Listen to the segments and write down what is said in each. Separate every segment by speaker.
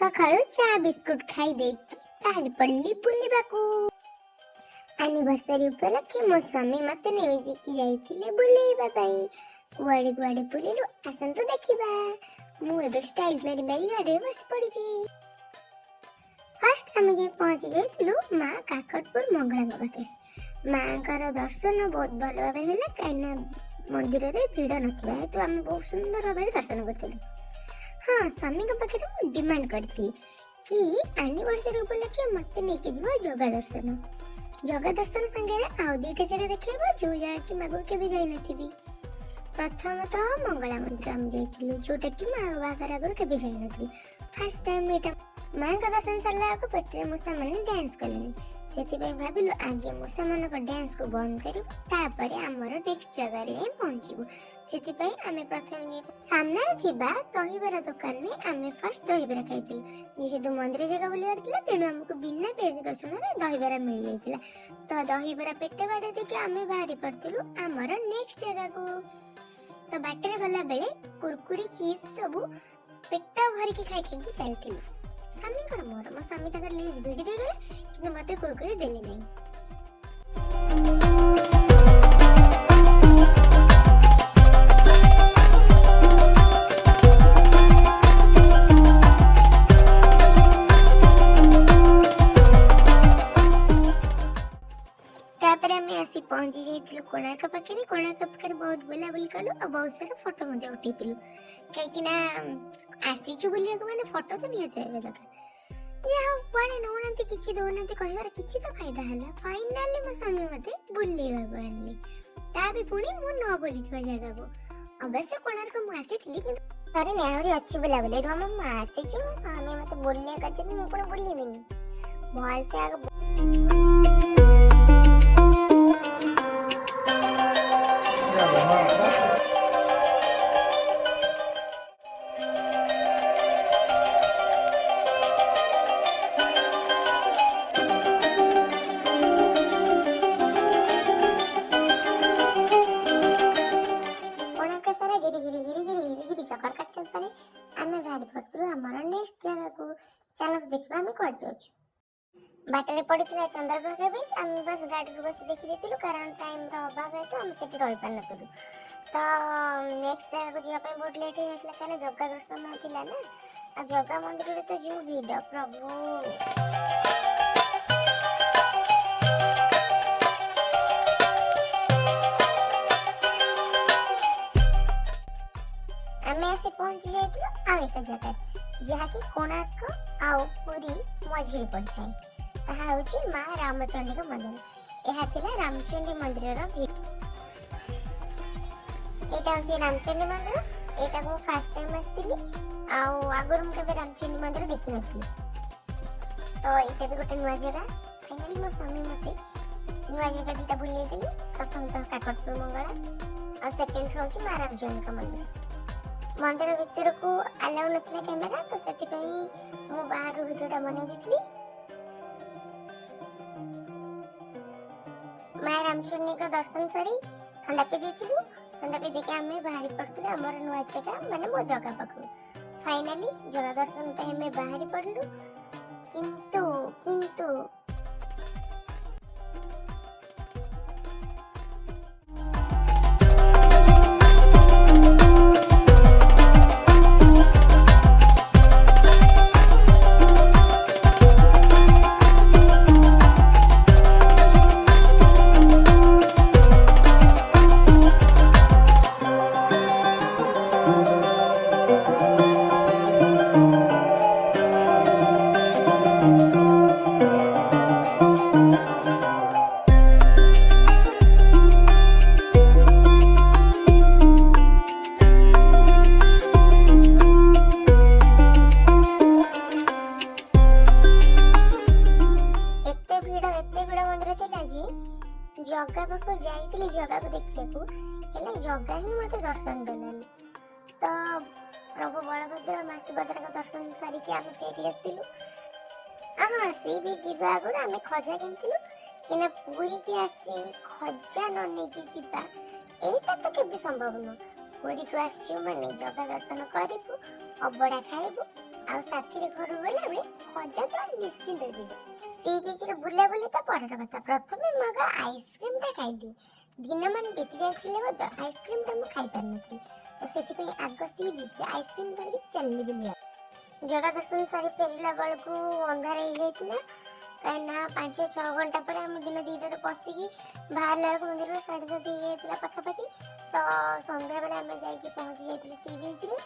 Speaker 1: सकाळु चा बिस्कुट खाई देकी बाहर पड़ली बुलिबाकू। एनिवर्सरी उपलक्षे मो स्वामी मते नेउजिकी जाइथिले बुलेइबा पई। कुआडे कुआडे बुलिलु आसंतु देखिबा। मु एबे स्टाइल मारी मारी गाडे बस पड़िची। फर्स्ट आमे जे पहुंची जाइथिलु मां काकटपुर मंगळांग पाखे। मांकर दर्शन बहुत भल भाबे होला काइना मंदिर रे भीड़ नथिबा तो आमे बहुत सुंदर भाबे दर्शन करथिलु। हाँ स्वामी के पाखे डिमांड करती कि एनिवर्सरी उपलक्षे मते नेके जीव जगा दर्शन। जगा दर्शन संगे आउ दुईटा जगह देखैबो जो जगह कि मागो के भी जाई नथिबी। प्रथमतः मंगला मंदिर हम जाइथिलु जोटा कि मां बागर आगर के भी जाई नथिबी। फर्स्ट टाइम एटा मां का दर्शन सरला को पेटे मुसा माने डांस करलेनी। सेति पे भाबिलु आगे मुसा मन को डांस को बंद करिबो तापरे हमर नेक्स्ट जगह रे पहुंचीबो। सेति पे आमे प्रथम ये सामने थिबा दहीबरा दुकान में आमे फर्स्ट दहीबरा खाइथिलु। जेहेतु मंदिर जगह बोली आरथिला तेनु हमको बिना पेज रसुन रे दहीबरा मिल जाइथिला। तो दहीबरा पेटे बाडे देखि आमे बाहरी पड़थिलु हमर नेक्स्ट जगह को। तो बाटरे गला बेले कुरकुरी चिप्स सब पेट भरी के खाइ खाइ चलथिलु। स्वामी कर मोर मो स्वामी तकर लेज भिडी दे गले किंतु मते कुरकुरी देले नै। आसी पहुंची जाइथिलु कोणार्क पाखे। कोणार्क पाखे बहुत बुलाबुली कलु और बहुत सारा फोटो मध्ये उठेइथिलु कहीं ना आसीचु बुलिया को माने फोटो तो नियत रहबे दरकार। या पाने नोनंती किछि दोनंती कहबार किछि तो फायदा हला। फाइनली मो स्वामी मते बुलेबा बनली ता भी पुणी मु न बोलिथवा जगह को। अवश्य कोणार्क मु आसीथिली किंतु अरे नेहरी अच्छी बुलाबुली रो मु आसीछि मो स्वामी मते बोलले कछि मु पुणी बोलिबिनी भल से आगे चक्कर काटते पारे आमे बाहर पड़तु हमर नेक्स्ट जगह को। चलो देखबा हमें कोड जाउछु। बाटरे पड़िथिला चंद्रभागा बीच आमे बस गाड़ी रो बस देखि देतिलु कारण टाइम रो अभाव है तो हम सेठी रहि पानतलु। तो नेक्स्ट जगह को जिया पे बहुत लेट हो जातला कारण जगह दर्शन नथिला ना। आ जगह मंदिर रे तो जो भीड़ प्रभु आमे आसे पहुंची जाइथिलु आ एक जगह जहा कि कोणार्क आउ पुरी मझिरे पड़थाय। ताहा होची मां रामचंडी का मंदिर। एहा थिला रामचंडी मंदिर रो भी। एटा होची रामचंडी मंदिर। एटा को फर्स्ट टाइम आस्थिली आउ आगर मु केबे रामचंडी मंदिर देखि नथि। तो एटा भी गोटे नुवा जगह। फाइनली मो स्वामी मते नुवा जगह दिटा बुले दिली। प्रथम तो काकटपुर मंगला और सेकंड होची मां रामचंडी का मंदिर। मंदिर भीतर को अलाउ नथिला कैमरा तो सेति पई मु बाहर वीडियोटा बना देथली। मां रामचंडी का दर्शन करी ठंडा पे देथिलु। ठंडा पे देके हमें बाहर पड़तले हमर नुआ जगह माने मो जगह पाखु। फाइनली जगह दर्शन पे हमें बाहर पड़लु किंतु जगह पाखु जाइतिली जगह को देखिया को हेले जगह ही मते दर्शन देलानी। तो प्रभु बलभद्र मां सुभद्रा का दर्शन सारी के आमे फेरी आस्तिलु। हाँ सी भी जीवा आगु आमे खजा किनतिलु किना पूरी की आसी खजा न नेकी जीवा एटा तो केबे संभव न। पूरी को आसछु माने जगह दर्शन करिबु अबड़ा खाइबु ଆଉ ସାଥିରେ ଘରୁ ଗଲାବେଳେ ଖଜା ତ ନିଶ୍ଚିନ୍ତ ଯିବେ। ସି ବିଚରେ ବୁଲାବୁଲି ତ ପରର କଥା, ପ୍ରଥମେ ମୁଁ ଆଗ ଆଇସ୍କ୍ରିମଟା ଖାଇଦିଏ। ଦିନ ମାନେ ବିତି ଯାଇଥିଲେ ମଧ୍ୟ ଆଇସ୍କ୍ରିମଟା ମୁଁ ଖାଇପାରିନଥିଲି, ତ ସେଥିପାଇଁ ଆଗ ସି ବିଚରେ ଆଇସ୍କ୍ରିମ ଧରିକି ଚାଲିଲି ବୁଲିବା। ଜଗା ଦର୍ଶନ ସାରି ଫେରିଲା ବେଳକୁ ଅନ୍ଧାର ହେଇଯାଇଥିଲା, କାହିଁକିନା 5-6 ଘଣ୍ଟା ପରେ ଆମେ ଦିନ 2ଟାରେ ପଶିକି ବାହାରିଲା ବେଳକୁ ମନ୍ଦିରରୁ 7:30 ହେଇଯାଇଥିଲା ପାଖାପାଖି। ତ ସନ୍ଧ୍ୟାବେଳେ ଆମେ ଯାଇକି ପହଞ୍ଚି ଯାଇଥିଲୁ ସି ବିଚରେ।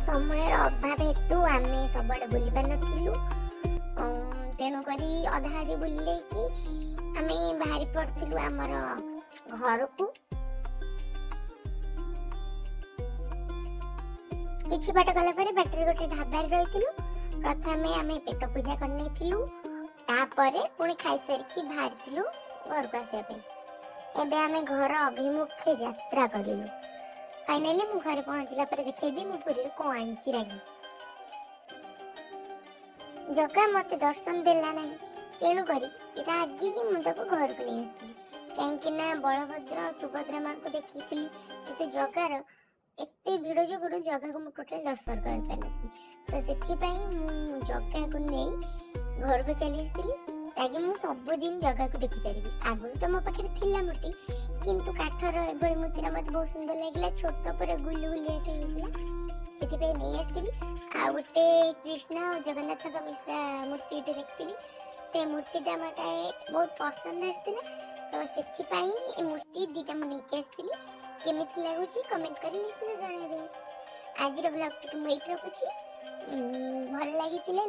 Speaker 1: ସମୟର ଅଭାବ ହେତୁ ଆମେ ସବୁଆଡ଼େ ବୁଲି ପାରିନଥିଲୁ। ତେଣୁ କରି ଅଧା ଅଧି ବୁଲିକି ଆମେ ବାହାରି ପଡ଼ିଥିଲୁ ଆମର ଘରକୁ। କିଛି ବାଟ ଗଲା ପରେ ବାଟରେ ଗୋଟେ ଢାବାରେ ରହିଥିଲୁ। ପ୍ରଥମେ ଆମେ ପେଟ ପୂଜା କରିନେଇଥିଲୁ, ତାପରେ ପୁଣି ଖାଇସାରିକି ବାହାରିଥିଲୁ ଘରକୁ ଆସିବା ପାଇଁ। ଏବେ ଆମେ ଘର ଅଭିମୁଖେ ଯାତ୍ରା କରିଲୁ। ଫାଇନାଲି ମୁଁ ଘରେ ପହଞ୍ଚିଲା ପରେ ଦେଖେଇବି ମୁଁ ପୁରୀରୁ କଣ ଆଣିଛି ରାଗି। ଜଗା ମତେ ଦର୍ଶନ ଦେଲା ନାହିଁ, ତେଣୁକରି ରାଗିକି ମୁଁ ତାକୁ ଘରକୁ ନେଇ ଆସିଥିଲି। କାହିଁକି ନା ବଳଭଦ୍ର ସୁଭଦ୍ରା ମାଙ୍କୁ ଦେଖିଥିଲି, କିନ୍ତୁ ଜଗାର ଏତେ ଭିଡ଼ ଯୋଗୁଁ ଜଗାକୁ ମୁଁ ଟୋଟାଲି ଦର୍ଶନ କରିପାରିନଥିଲି। ତ ସେଥିପାଇଁ ମୁଁ ଜଗାକୁ ନେଇ ଘରକୁ ଚାଲି ଆସିଥିଲି। ତାକି ମୁଁ ସବୁଦିନ ଜଗାକୁ ଦେଖିପାରିବି। ଆଗରୁ ତ ମୋ ପାଖରେ ଥିଲା ମୂର୍ତ୍ତି, କିନ୍ତୁ କାଠର ଏଭଳି ମୂର୍ତ୍ତିଟା ମୋତେ ବହୁତ ସୁନ୍ଦର ଲାଗିଲା। ଛୋଟ ପରେ ଗୁଲୁଗୁଲିଆଟେ ହେଇଥିଲା, ସେଥିପାଇଁ ନେଇ ଆସିଥିଲି। ଆଉ ଗୋଟେ କୃଷ୍ଣ ଆଉ ଜଗନ୍ନାଥଙ୍କ ମିଶା ମୂର୍ତ୍ତିଟେ ଦେଖିଥିଲି, ସେ ମୂର୍ତ୍ତିଟା ମୋତେ ବହୁତ ପସନ୍ଦ ଆସିଥିଲା। ତ ସେଥିପାଇଁ ଏ ମୂର୍ତ୍ତି ଦୁଇଟା ମୁଁ ନେଇକି ଆସିଥିଲି। କେମିତି ଲାଗୁଛି କମେଣ୍ଟ କରି ନିଶ୍ଚିତ ଜଣାଇବେ। ଆଜିର ବ୍ଲଗ୍ଟିକୁ ମୁଁ ଏଇଠି ରଖୁଛି। ଭଲ ଲାଗିଥିଲେ